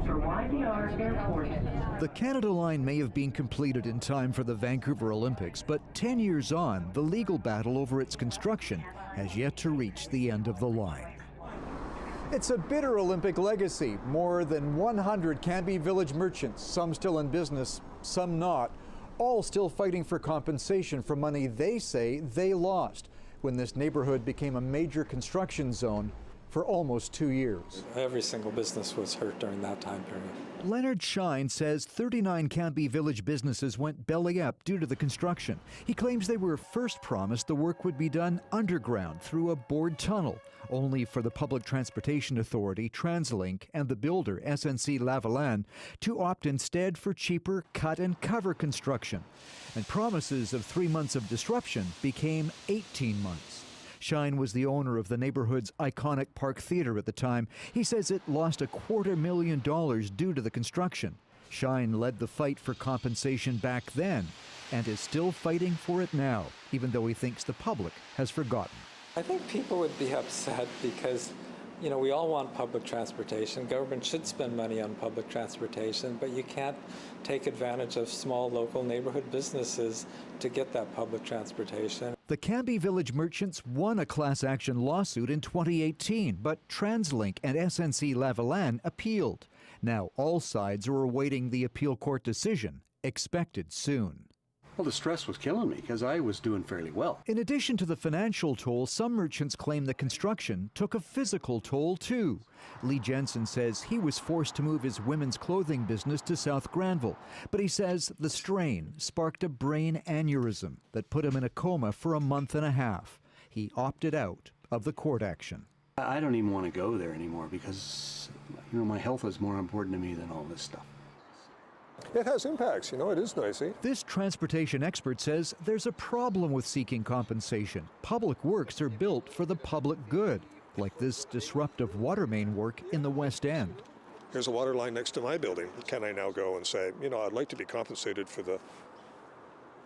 for YVR Airport. The Canada line may have been completed in time for the Vancouver Olympics, but 10 years on, the legal battle over its construction has yet to reach the end of the line. It's a bitter Olympic legacy. More than 100 Cambie village merchants, some still in business, some not, all still fighting for compensation for money they say they lost when this neighborhood became a major construction zone for almost 2 years. Every single business was hurt during that time period. Leonard Shine says 39 Cambie village businesses went belly up due to the construction. He claims they were first promised the work would be done underground through a bored tunnel, only for the Public Transportation Authority, TransLink, and the builder, SNC-Lavalin, to opt instead for cheaper cut-and-cover construction. And promises of 3 months of disruption became 18 months. Shine was the owner of the neighborhood's iconic Park Theatre at the time. He says it lost $250,000 due to the construction. Shine led the fight for compensation back then and is still fighting for it now, even though he thinks the public has forgotten. I think people would be upset because, you know, we all want public transportation. Government should spend money on public transportation, but you can't take advantage of small local neighborhood businesses to get that public transportation. The Cambie village merchants won a class action lawsuit in 2018, but TransLink and SNC-Lavalin appealed. Now all sides are awaiting the appeal court decision, expected soon. Well, the stress was killing me because I was doing fairly well. In addition to the financial toll, some merchants claim the construction took a physical toll too. Lee Jensen says he was forced to move his women's clothing business to South Granville, but he says the strain sparked a brain aneurysm that put him in a coma for a month and a half. He opted out of the court action. I don't even want to go there anymore because, you know, my health is more important to me than all this stuff. It has impacts, you know, it is noisy. This transportation expert says there's a problem with seeking compensation. Public works are built for the public good, like this disruptive water main work in the West End. Here's a water line next to my building. Can I now go and say, you know, I'd like to be compensated for the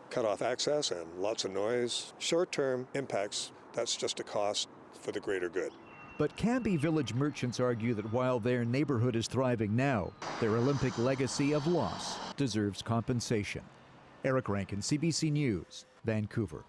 cut-off access and lots of noise? Short-term impacts, that's just a cost for the greater good. But Cambie village merchants argue that while their neighborhood is thriving now, their Olympic legacy of loss deserves compensation. Eric Rankin, CBC News, Vancouver.